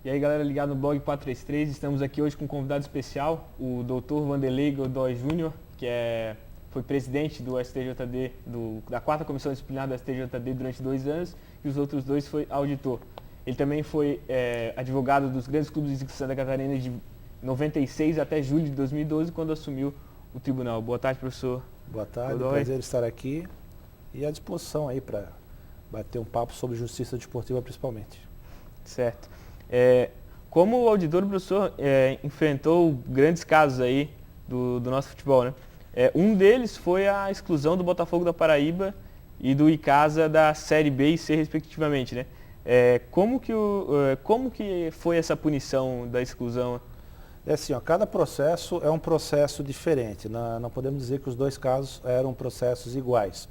E aí, galera ligada no blog 433, estamos aqui hoje com um convidado especial, o Dr. Vanderlei Godoy Júnior, que foi presidente do STJD, da 4ª Comissão Disciplinar do STJD durante 2 anos, e os outros 2 foi auditor. Ele também foi advogado dos grandes clubes de Santa Catarina de 96 até julho de 2012, quando assumiu o tribunal. Boa tarde, professor. Boa tarde, Godoy. prazer estar aqui e à disposição aí para bater um papo sobre justiça desportiva principalmente. Certo. Como auditor, o professor enfrentou grandes casos aí do nosso futebol, né? Um deles foi a exclusão do Botafogo da Paraíba e do Icasa da Série B e C, respectivamente, né? Como que foi essa punição da exclusão? É assim, cada processo é um processo diferente. Não podemos dizer que os 2 casos eram processos iguais.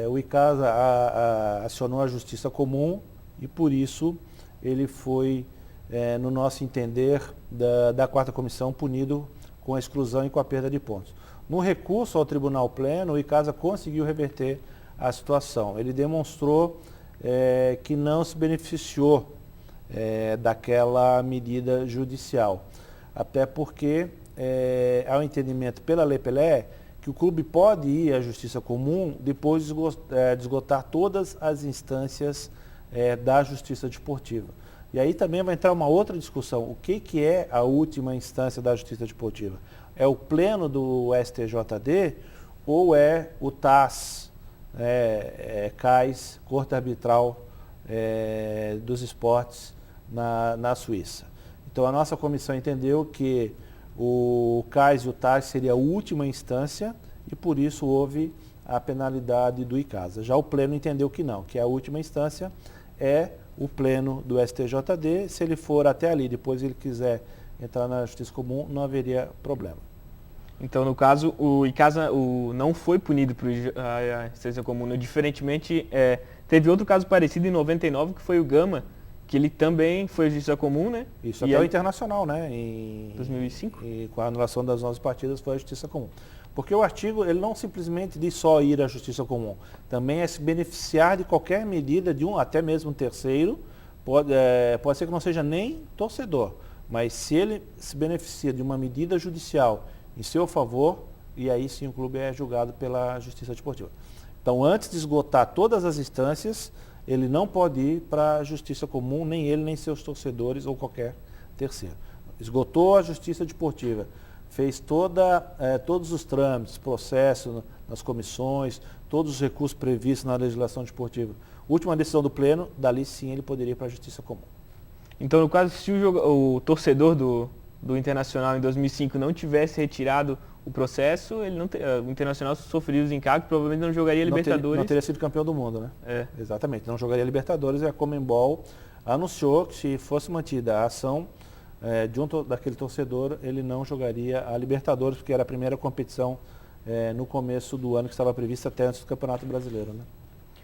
O Icasa acionou a Justiça Comum e, por isso, ele foi, no nosso entender, da 4ª Comissão, punido com a exclusão e com a perda de pontos. No recurso ao Tribunal Pleno, o Icasa conseguiu reverter a situação. Ele demonstrou que não se beneficiou daquela medida judicial. Até porque há um entendimento pela Lei Pelé que o clube pode ir à Justiça Comum depois de esgotar todas as instâncias da Justiça Desportiva. E aí também vai entrar uma outra discussão. O que é a última instância da Justiça Desportiva? É o pleno do STJD ou é o TAS, CAIS, Corte Arbitral dos Esportes na Suíça? Então a nossa comissão entendeu que o CAIS e o TAS seria a última instância e por isso houve a penalidade do Icasa. Já o pleno entendeu que não, que a última instância é o pleno do STJD. Se ele for até ali, depois ele quiser entrar na Justiça Comum, não haveria problema. Então, no caso, o Icasa não foi punido por a Justiça Comum, né? Diferentemente, teve outro caso parecido em 99, que foi o Gama, que ele também foi a Justiça Comum, né? Isso, até o Internacional, né? Em 2005? E com a anulação das 11 partidas foi a Justiça Comum. Porque o artigo, ele não simplesmente diz só ir à Justiça Comum, também é se beneficiar de qualquer medida de até mesmo um terceiro, pode ser que não seja nem torcedor, mas se ele se beneficia de uma medida judicial em seu favor, e aí sim o clube é julgado pela Justiça Desportiva. Então, antes de esgotar todas as instâncias, ele não pode ir para a Justiça Comum, nem ele, nem seus torcedores ou qualquer terceiro. Esgotou a Justiça Desportiva, fez todos os trâmites, processo nas comissões, todos os recursos previstos na legislação desportiva. Última decisão do pleno, dali sim ele poderia ir para a Justiça Comum. Então, no caso, se o torcedor do Internacional em 2005 não tivesse retirado o processo, o Internacional sofreria os encargos, provavelmente não jogaria Libertadores. Não teria sido campeão do mundo, né? Exatamente, não jogaria Libertadores, e a Conmebol anunciou que se fosse mantida a ação daquele torcedor, ele não jogaria a Libertadores, porque era a primeira competição no começo do ano que estava prevista até antes do Campeonato Brasileiro, né?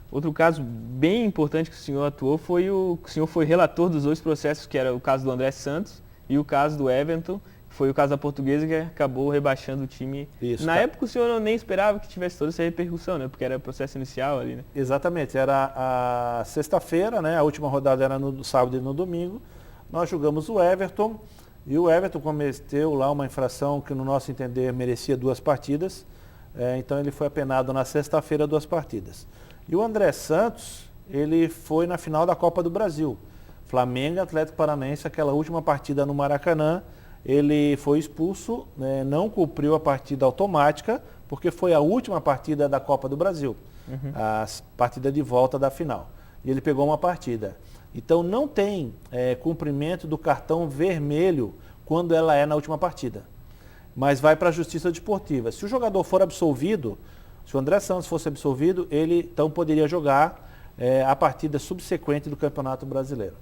Outro caso bem importante que o senhor atuou foi que o senhor foi relator dos 2 processos, que era o caso do André Santos e o caso do Everton, que foi o caso da Portuguesa, que acabou rebaixando o time. Isso, Na época o senhor nem esperava que tivesse toda essa repercussão, né? Porque era o processo inicial ali, né? Exatamente, era a sexta-feira, né? A última rodada era no sábado e no domingo. Nós julgamos o Everton, e o Everton cometeu lá uma infração que, no nosso entender, merecia 2 partidas. Então ele foi apenado na sexta-feira 2 partidas. E o André Santos, ele foi na final da Copa do Brasil. Flamengo e Atlético Paranaense, aquela última partida no Maracanã, ele foi expulso, né? Não cumpriu a partida automática, porque foi a última partida da Copa do Brasil, a partida de volta da final. E ele pegou uma partida. Então não tem cumprimento do cartão vermelho quando ela é na última partida, mas vai para a Justiça Desportiva. Se o jogador for absolvido, se o André Santos fosse absolvido, ele então poderia jogar a partida subsequente do Campeonato Brasileiro.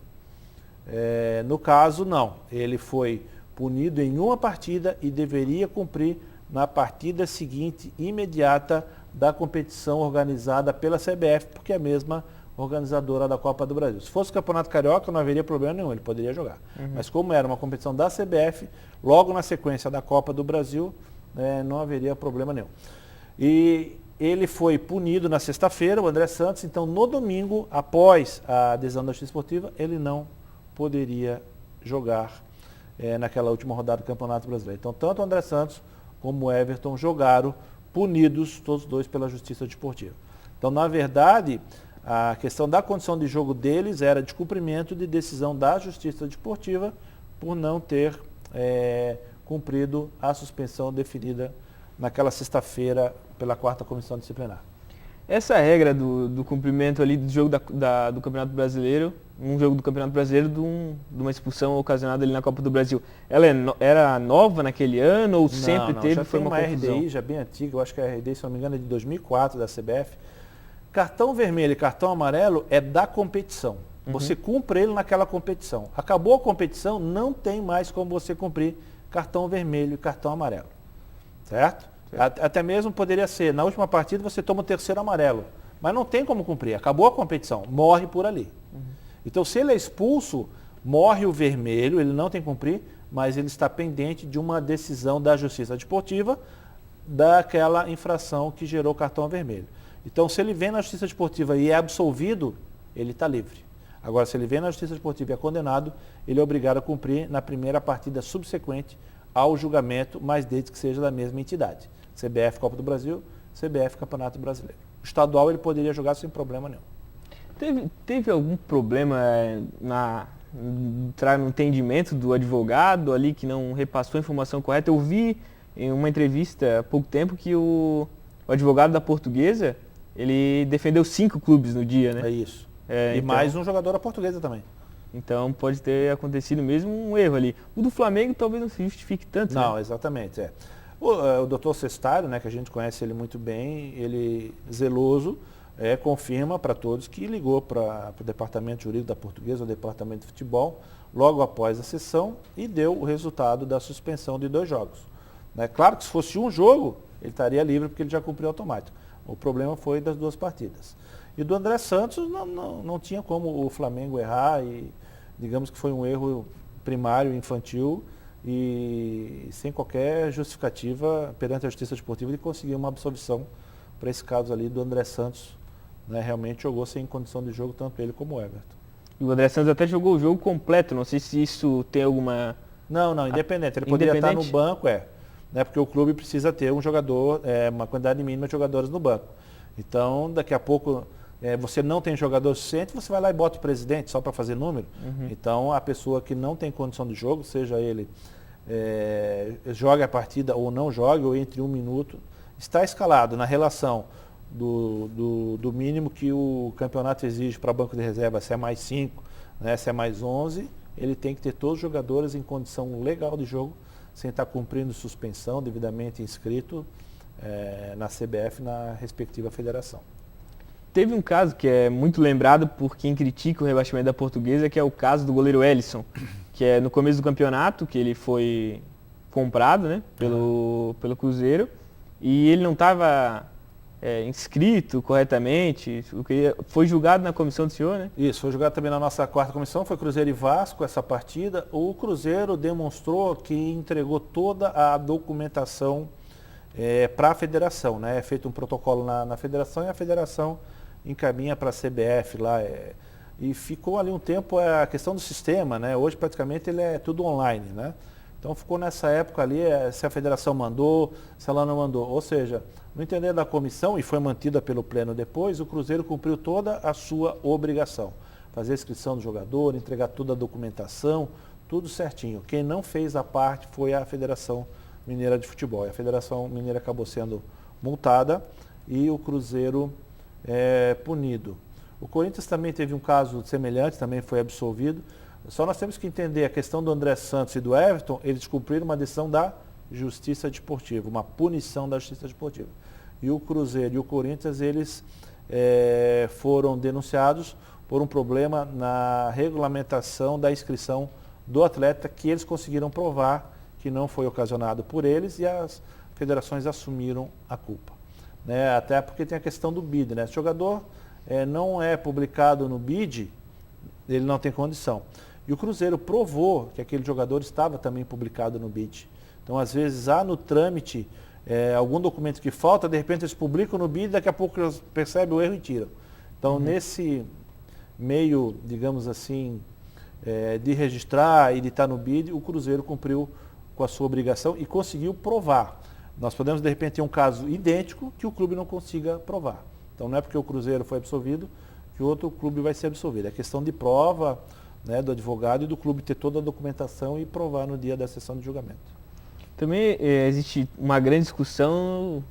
No caso, não. Ele foi punido em uma partida e deveria cumprir na partida seguinte, imediata, da competição organizada pela CBF, porque é a mesma organizadora da Copa do Brasil. Se fosse o Campeonato Carioca, não haveria problema nenhum, ele poderia jogar. Mas como era uma competição da CBF, logo na sequência da Copa do Brasil, não haveria problema nenhum. E ele foi punido na sexta-feira, o André Santos, então no domingo, após a adesão da Justiça Esportiva, ele não poderia jogar naquela última rodada do Campeonato Brasileiro. Então, tanto o André Santos como o Everton jogaram punidos, todos dois, pela Justiça Desportiva. Então, na verdade, a questão da condição de jogo deles era de cumprimento de decisão da Justiça Desportiva por não ter cumprido a suspensão definida naquela sexta-feira pela 4ª Comissão Disciplinar. Essa regra do cumprimento ali do jogo do Campeonato Brasileiro, um jogo do Campeonato Brasileiro de uma expulsão ocasionada ali na Copa do Brasil, ela era nova naquele ano ou sempre não, teve? Já foi tem uma confusão? RDI já bem antiga, eu acho que a RDI, se não me engano, é de 2004 da CBF. Cartão vermelho e cartão amarelo é da competição. Você cumpre ele naquela competição. Acabou a competição, não tem mais como você cumprir cartão vermelho e cartão amarelo. Certo? Até mesmo poderia ser, na última partida você toma o 3º amarelo, mas não tem como cumprir, acabou a competição, morre por ali. Então, se ele é expulso, morre o vermelho, ele não tem que cumprir, mas ele está pendente de uma decisão da Justiça Desportiva daquela infração que gerou o cartão vermelho. Então, se ele vem na Justiça Desportiva e é absolvido, ele está livre. Agora, se ele vem na Justiça Desportiva e é condenado, ele é obrigado a cumprir na primeira partida subsequente ao julgamento, mas desde que seja da mesma entidade. CBF Copa do Brasil, CBF Campeonato Brasileiro. O estadual ele poderia jogar sem problema nenhum. Teve algum problema no entendimento do advogado ali que não repassou a informação correta? Eu vi em uma entrevista há pouco tempo que o advogado da Portuguesa, ele defendeu 5 clubes no dia, né? É isso. Então, mais um jogador da Portuguesa também. Então pode ter acontecido mesmo um erro ali. O do Flamengo talvez não se justifique tanto. Não, né? Exatamente. O doutor Cestário, né, que a gente conhece ele muito bem, ele zeloso, confirma para todos que ligou para o departamento jurídico da Portuguesa, o departamento de futebol, logo após a sessão e deu o resultado da suspensão de 2 jogos. Né? Claro que se fosse um jogo, ele estaria livre porque ele já cumpriu automático. O problema foi das 2 partidas. E do André Santos não tinha como o Flamengo errar e digamos que foi um erro primário, infantil e sem qualquer justificativa perante a Justiça Desportiva de conseguir uma absolvição para esse caso ali do André Santos. Né, realmente jogou sem condição de jogo, tanto ele como o Everton. E o André Santos até jogou o jogo completo, não sei se isso tem alguma... Não, independente. Ele poderia estar no banco, né, porque o clube precisa ter um jogador, uma quantidade mínima de jogadores no banco. Então, daqui a pouco, você não tem jogador suficiente, você vai lá e bota o presidente só para fazer número. Então, a pessoa que não tem condição de jogo, seja ele joga a partida ou não joga, ou entre 1 minuto, está escalado na relação do mínimo que o campeonato exige para banco de reserva, se é mais 5, né, se é mais 11, ele tem que ter todos os jogadores em condição legal de jogo, sem estar cumprindo suspensão, devidamente inscrito na CBF, na respectiva federação. Teve um caso que é muito lembrado por quem critica o rebaixamento da Portuguesa, que é o caso do goleiro Ellison, que é no começo do campeonato, que ele foi comprado, né, pelo Cruzeiro, e ele não estava inscrito corretamente, foi julgado na comissão do senhor, né? Isso, foi julgado também na nossa 4ª comissão, foi Cruzeiro e Vasco essa partida. O Cruzeiro demonstrou que entregou toda a documentação para a federação, né? É feito um protocolo na federação e a federação encaminha para a CBF lá. E ficou ali um tempo a questão do sistema, né? Hoje praticamente ele é tudo online, né? Então ficou nessa época ali, se a federação mandou, se ela não mandou. Ou seja, no entender da comissão, e foi mantida pelo pleno depois, o Cruzeiro cumpriu toda a sua obrigação. Fazer a inscrição do jogador, entregar toda a documentação, tudo certinho. Quem não fez a parte foi a Federação Mineira de Futebol. E a Federação Mineira acabou sendo multada e o Cruzeiro punido. O Corinthians também teve um caso semelhante, também foi absolvido. Só nós temos que entender a questão do André Santos e do Everton, eles cumpriram uma decisão da Justiça Desportiva, uma punição da Justiça Desportiva. E o Cruzeiro e o Corinthians, eles foram denunciados por um problema na regulamentação da inscrição do atleta, que eles conseguiram provar que não foi ocasionado por eles e as federações assumiram a culpa. Né? Até porque tem a questão do BID, né? Se o jogador não é publicado no BID, ele não tem condição. E o Cruzeiro provou que aquele jogador estava também publicado no BID. Então, às vezes, há no trâmite algum documento que falta, de repente eles publicam no BID, daqui a pouco eles percebem o erro e tiram. Então, nesse meio, digamos assim, de registrar e de estar no BID, o Cruzeiro cumpriu com a sua obrigação e conseguiu provar. Nós podemos, de repente, ter um caso idêntico que o clube não consiga provar. Então, não é porque o Cruzeiro foi absolvido que o outro clube vai ser absolvido. É questão de prova, né, do advogado e do clube ter toda a documentação e provar no dia da sessão de julgamento. Também existe uma grande discussão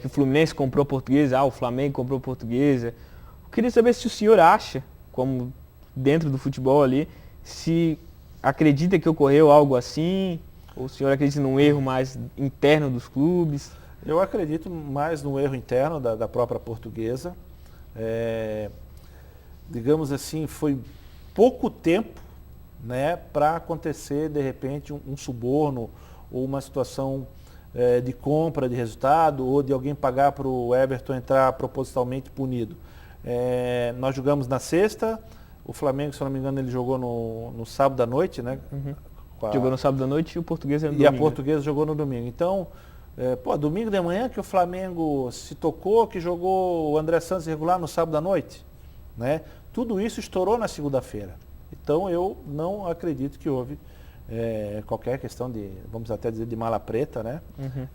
que o Fluminense comprou a Portuguesa, o Flamengo comprou a Portuguesa. Eu queria saber se o senhor acha, como dentro do futebol ali, se acredita que ocorreu algo assim, ou o senhor acredita num erro mais interno dos clubes? Eu acredito mais no erro interno da própria Portuguesa. Digamos assim, foi pouco tempo, né, para acontecer, de repente, um suborno ou uma situação de compra de resultado ou de alguém pagar para o Everton entrar propositalmente punido. Nós jogamos na sexta, o Flamengo, se não me engano, ele jogou no sábado à noite, né? Uhum. Jogou no sábado à noite e o Portuguesa no domingo. E domingo. A Portuguesa jogou no domingo. Então, domingo de manhã que o Flamengo se tocou, que jogou o André Santos irregular no sábado à noite, né? Tudo isso estourou na segunda-feira. Então, eu não acredito que houve qualquer questão de, vamos até dizer, de mala preta, né? Uhum.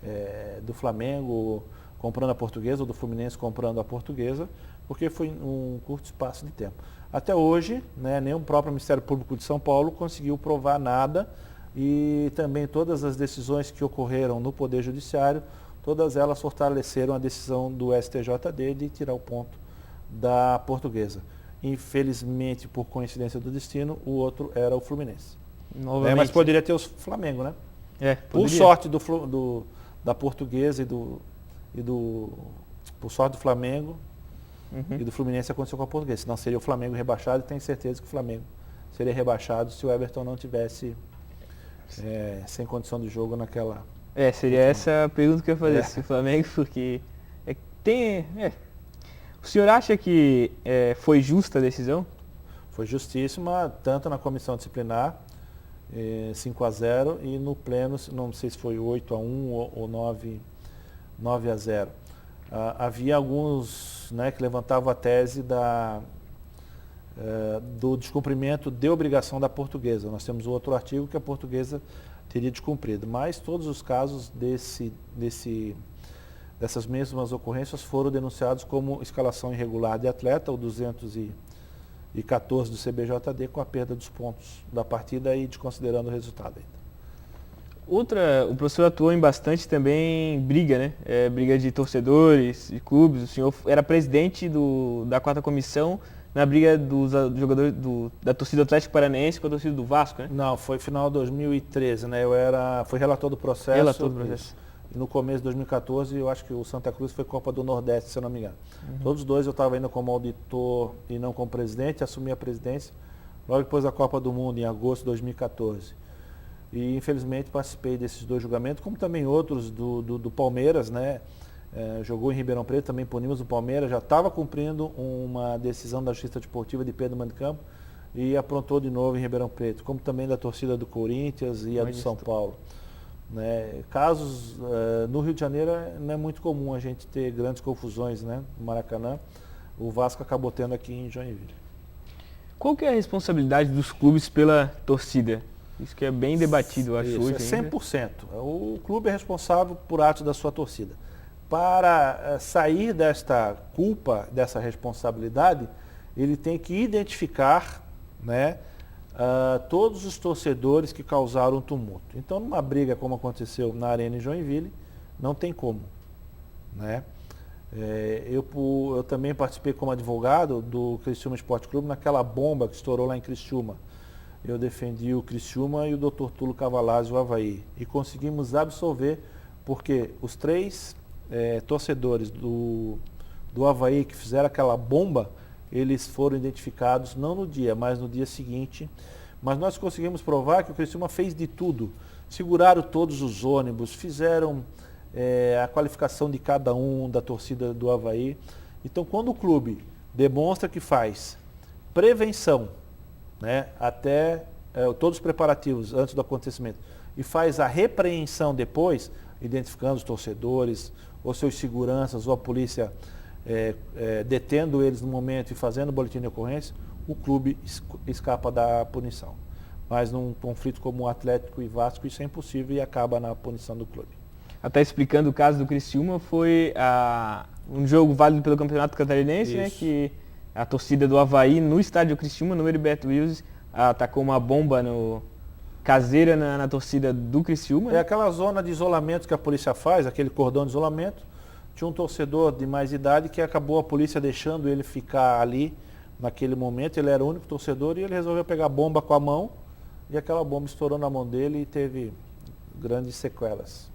Do Flamengo comprando a Portuguesa ou do Fluminense comprando a Portuguesa, porque foi um curto espaço de tempo. Até hoje, né, nem o próprio Ministério Público de São Paulo conseguiu provar nada e também todas as decisões que ocorreram no Poder Judiciário, todas elas fortaleceram a decisão do STJD de tirar o ponto da Portuguesa. Infelizmente, por coincidência do destino, o outro era o Fluminense. Mas poderia ter o Flamengo, né? Por sorte da Portuguesa por sorte do Flamengo, uhum, e do Fluminense aconteceu com a Portuguesa. Senão seria o Flamengo rebaixado e tenho certeza que o Flamengo seria rebaixado se o Everton não tivesse sem condição de jogo naquela... seria essa a pergunta que eu ia fazer, se o Flamengo, porque o senhor acha que foi justa a decisão? Foi justíssima, tanto na comissão disciplinar, 5-0, e no pleno, não sei se foi 8-1 ou 9-0. Havia alguns, né, que levantavam a tese do descumprimento de obrigação da Portuguesa. Nós temos outro artigo que a Portuguesa teria descumprido, mas todos os casos dessas mesmas ocorrências foram denunciados como escalação irregular de atleta, o 214 do CBJD, com a perda dos pontos da partida e desconsiderando o resultado ainda. O professor atuou em bastante também briga, né? Briga de torcedores, de clubes. O senhor era presidente da 4ª comissão na briga dos jogadores da torcida Atlético Paranaense com a torcida do Vasco, né? Não, foi final de 2013, né? Fui relator do processo. Relator do processo. E no começo de 2014, eu acho que o Santa Cruz foi Copa do Nordeste, se eu não me engano. Uhum. Todos os dois eu estava ainda como auditor e não como presidente, assumi a presidência logo depois da Copa do Mundo, em agosto de 2014. E infelizmente participei desses dois julgamentos, como também outros do Palmeiras, né? Jogou em Ribeirão Preto, também punimos o Palmeiras, já estava cumprindo uma decisão da Justiça Desportiva de Pedro Manticampo e aprontou de novo em Ribeirão Preto, como também da torcida do Corinthians e a do São Paulo. Né? Casos no Rio de Janeiro não é muito comum a gente ter grandes confusões, né? No Maracanã. O Vasco acabou tendo aqui em Joinville. Qual que é a responsabilidade dos clubes pela torcida? Isso que é bem debatido, eu acho, hoje. 100%. O clube é responsável por atos da sua torcida. Para sair desta culpa, dessa responsabilidade, ele tem que identificar, né, todos os torcedores que causaram tumulto. Então, numa briga como aconteceu na Arena em Joinville, não tem como, né? Eu também participei como advogado do Criciúma Esporte Clube naquela bomba que estourou lá em Criciúma. Eu defendi o Criciúma e o Dr. Tulo Cavalazzi, o Avaí. E conseguimos absolver, porque os 3 torcedores do Avaí que fizeram aquela bomba, eles foram identificados não no dia, mas no dia seguinte. Mas nós conseguimos provar que o Criciúma fez de tudo. Seguraram todos os ônibus, fizeram a qualificação de cada um da torcida do Avaí. Então, quando o clube demonstra que faz prevenção, né, até todos os preparativos antes do acontecimento, e faz a repreensão depois, identificando os torcedores, ou seus seguranças, ou a polícia detendo eles no momento e fazendo o boletim de ocorrência, o clube escapa da punição. Mas num conflito como o Atlético e Vasco, isso é impossível e acaba na punição do clube. Até explicando o caso do Criciúma, foi um jogo válido pelo Campeonato Catarinense, né, que a torcida do Avaí no estádio Criciúma, no Heriberto Wilson, atacou uma bomba caseira na torcida do Criciúma. É aquela zona de isolamento que a polícia faz, aquele cordão de isolamento. Tinha um torcedor de mais idade que acabou a polícia deixando ele ficar ali naquele momento. Ele era o único torcedor e ele resolveu pegar a bomba com a mão e aquela bomba estourou na mão dele e teve grandes sequelas.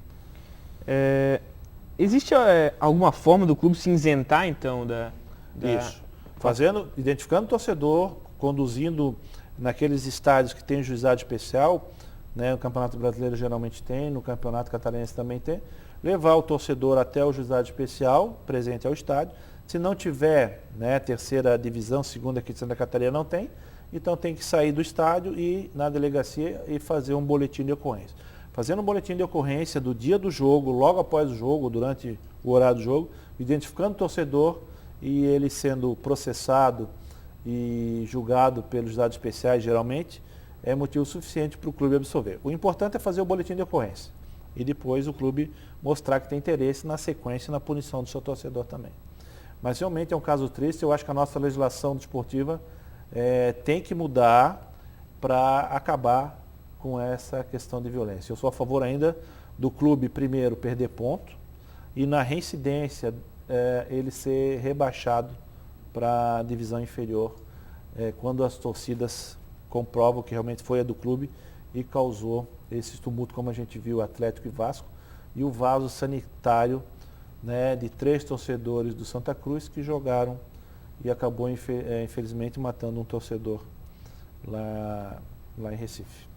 Existe alguma forma do clube se isentar, então, Isso. Identificando o torcedor, conduzindo naqueles estádios que tem juizado especial, né, no Campeonato Brasileiro geralmente tem, no Campeonato Catarinense também tem, levar o torcedor até o juizado especial, presente ao estádio. Se não tiver, né, terceira divisão, segunda aqui de Santa Catarina não tem, então tem que sair do estádio e ir na delegacia e fazer um boletim de ocorrência. Fazendo um boletim de ocorrência do dia do jogo, logo após o jogo, durante o horário do jogo, identificando o torcedor e ele sendo processado e julgado pelos dados especiais, geralmente, é motivo suficiente para o clube absolver. O importante é fazer o boletim de ocorrência e depois o clube mostrar que tem interesse na sequência e na punição do seu torcedor também. Mas realmente é um caso triste. Eu acho que a nossa legislação desportiva tem que mudar para acabar com essa questão de violência. Eu sou a favor ainda do clube, primeiro, perder ponto e na reincidência ele ser rebaixado para a divisão inferior, quando as torcidas comprovam que realmente foi a do clube e causou esse tumulto, como a gente viu, Atlético e Vasco, e o vaso sanitário, né, de 3 torcedores do Santa Cruz que jogaram e acabou, infelizmente, matando um torcedor lá em Recife.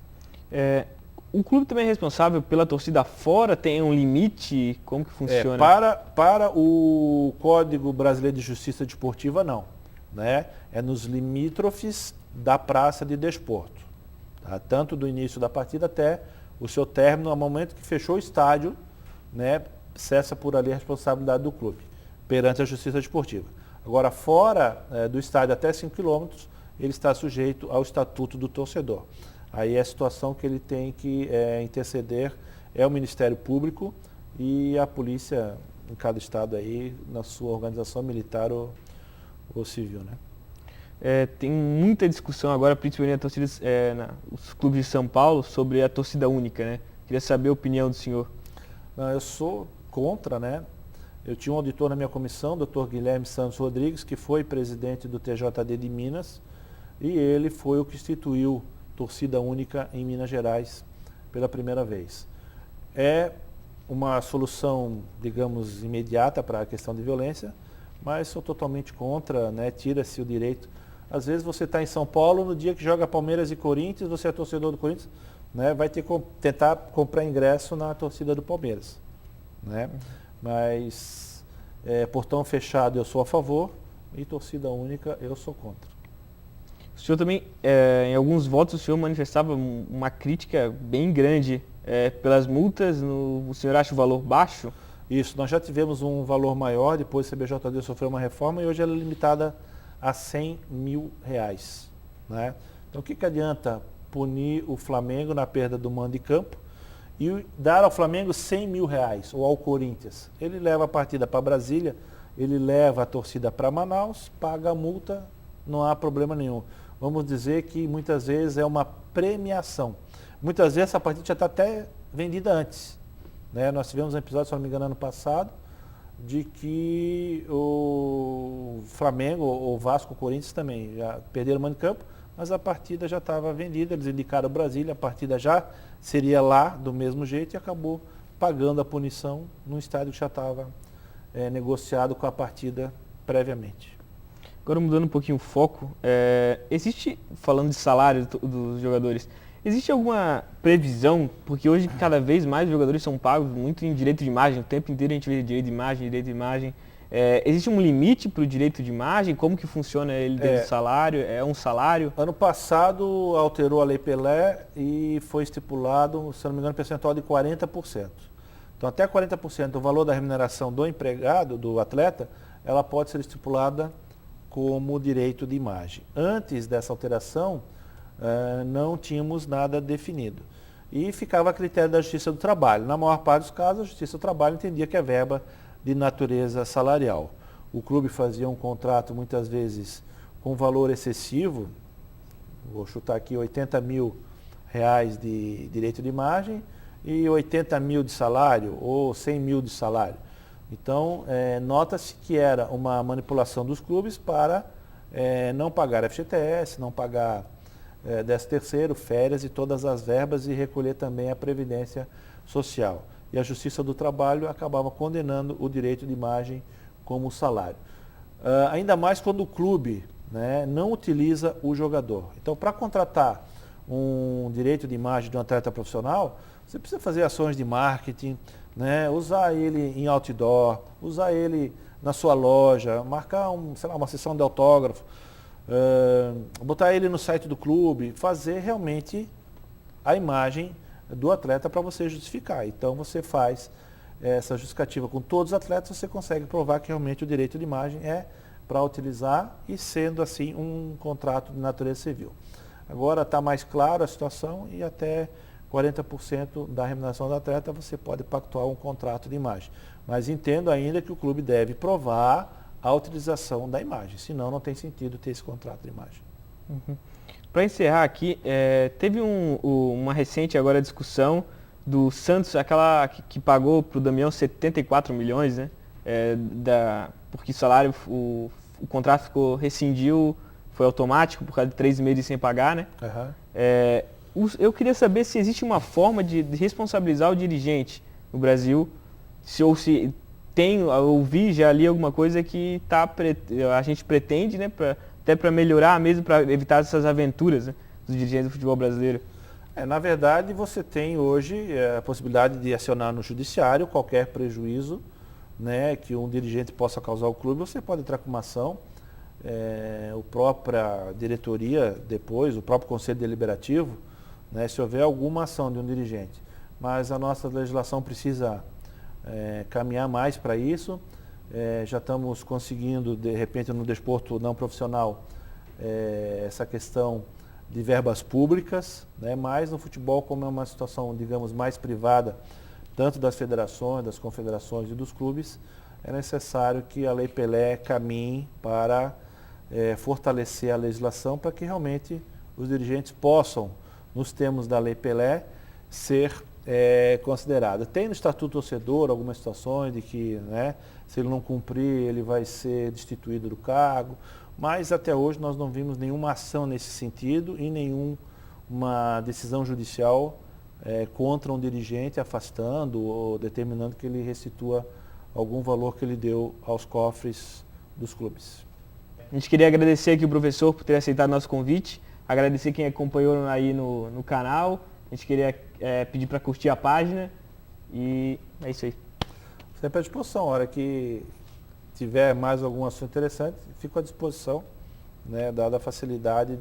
O clube também é responsável pela torcida fora? Tem um limite? Como que funciona? Para o Código Brasileiro de Justiça Desportiva, não. Né? É nos limítrofes da praça de desporto. Tá? Tanto do início da partida até o seu término, no momento que fechou o estádio, né, cessa por ali a responsabilidade do clube, perante a Justiça Desportiva. Agora, fora do estádio até 5 km, ele está sujeito ao Estatuto do Torcedor. Aí é a situação que ele tem que interceder é o Ministério Público e a polícia em cada estado aí, na sua organização militar ou civil, né? Tem muita discussão agora, principalmente os clubes de São Paulo, sobre a torcida única, né? Queria saber a opinião do senhor. Não, eu sou contra, né? Eu tinha um auditor na minha comissão, Dr. Guilherme Santos Rodrigues, que foi presidente do TJD de Minas, e ele foi o que instituiu torcida única em Minas Gerais pela primeira vez. É uma solução, digamos, imediata para a questão de violência, mas sou totalmente contra, né? Tira-se o direito. Às vezes você está em São Paulo, no dia que joga Palmeiras e Corinthians, você é torcedor do Corinthians, né? Vai ter que tentar comprar ingresso na torcida do Palmeiras, né? Mas portão fechado eu sou a favor e torcida única eu sou contra. O senhor também, em alguns votos, o senhor manifestava uma crítica bem grande pelas multas. O senhor acha o valor baixo? Isso, nós já tivemos um valor maior, depois o CBJD sofreu uma reforma e hoje ela é limitada a R$100 mil. Né? Então o que adianta punir o Flamengo na perda do mando de campo e dar ao Flamengo R$100 mil, ou ao Corinthians? Ele leva a partida para Brasília, ele leva a torcida para Manaus, paga a multa, não há problema nenhum. Vamos dizer que muitas vezes é uma premiação. Muitas vezes essa partida já está até vendida antes. Né? Nós tivemos um episódio, se não me engano, ano passado, de que o Flamengo, o Vasco, o Corinthians também já perderam o mando de campo, mas a partida já estava vendida, eles indicaram o Brasília, a partida já seria lá do mesmo jeito e acabou pagando a punição num estádio que já estava negociado com a partida previamente. Agora mudando um pouquinho o foco, existe, falando de salário dos jogadores, existe alguma previsão, porque hoje cada vez mais os jogadores são pagos muito em direito de imagem, o tempo inteiro a gente vê direito de imagem. Existe um limite para o direito de imagem? Como que funciona ele dentro do salário? É um salário? Ano passado alterou a Lei Pelé e foi estipulado, se não me engano, um percentual de 40%. Então até 40% do valor da remuneração do empregado, do atleta, ela pode ser estipulada como direito de imagem. Antes dessa alteração, não tínhamos nada definido. E ficava a critério da Justiça do Trabalho. Na maior parte dos casos, a Justiça do Trabalho entendia que é verba de natureza salarial. O clube fazia um contrato, muitas vezes, com valor excessivo, vou chutar aqui 80 mil reais de direito de imagem e 80 mil de salário ou 100 mil de salário. Então, nota-se que era uma manipulação dos clubes para não pagar FGTS, não pagar 13º, férias e todas as verbas e recolher também a Previdência Social. E a Justiça do Trabalho acabava condenando o direito de imagem como salário. Ainda mais quando o clube, né, não utiliza o jogador. Então, para contratar um direito de imagem de um atleta profissional, você precisa fazer ações de marketing, né, usar ele em outdoor, usar ele na sua loja, marcar uma sessão de autógrafo, botar ele no site do clube, fazer realmente a imagem do atleta para você justificar. Então você faz essa justificativa com todos os atletas, você consegue provar que realmente o direito de imagem é para utilizar e sendo assim um contrato de natureza civil. Agora está mais claro a situação e até 40% da remuneração do atleta você pode pactuar um contrato de imagem. Mas entendo ainda que o clube deve provar a utilização da imagem, senão não tem sentido ter esse contrato de imagem. Uhum. Para encerrar aqui, teve uma recente agora discussão do Santos, aquela que pagou para o Damião 74 milhões, né? Porque o salário, o contrato rescindiu, foi automático por causa de 3 meses sem pagar, né? Uhum. Eu queria saber se existe uma forma de responsabilizar o dirigente no Brasil, se ouvi já ali alguma coisa que a gente pretende, né, até para melhorar mesmo, para evitar essas aventuras, né, dos dirigentes do futebol brasileiro. Na verdade, você tem hoje a possibilidade de acionar no judiciário qualquer prejuízo, né, que um dirigente possa causar ao clube, você pode entrar com uma ação. A própria diretoria, depois, o próprio conselho deliberativo, né, se houver alguma ação de um dirigente. Mas a nossa legislação precisa caminhar mais para isso. Já estamos conseguindo, de repente, no desporto não profissional, essa questão de verbas públicas, né, mas no futebol, como é uma situação, digamos, mais privada, tanto das federações, das confederações e dos clubes, é necessário que a Lei Pelé caminhe para fortalecer a legislação para que realmente os dirigentes possam, nos termos da Lei Pelé, ser considerados. Tem no Estatuto Torcedor algumas situações de que, né, se ele não cumprir, ele vai ser destituído do cargo, mas até hoje nós não vimos nenhuma ação nesse sentido e nenhuma decisão judicial contra um dirigente afastando ou determinando que ele restitua algum valor que ele deu aos cofres dos clubes. A gente queria agradecer aqui o professor por ter aceitado nosso convite, agradecer quem acompanhou aí no canal, a gente queria pedir para curtir a página e é isso aí. Sempre à disposição, a hora que tiver mais algum assunto interessante, fico à disposição, né, dada a facilidade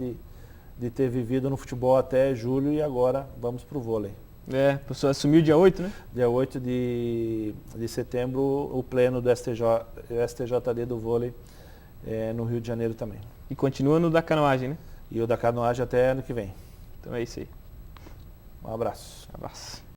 de ter vivido no futebol até julho e agora vamos para o vôlei. O professor assumiu dia 8, né? Dia 8 de setembro, o pleno do STJD do vôlei no Rio de Janeiro também. E continua no da canoagem, né? E o da canoagem até ano que vem. Então é isso aí. Um abraço. Um abraço.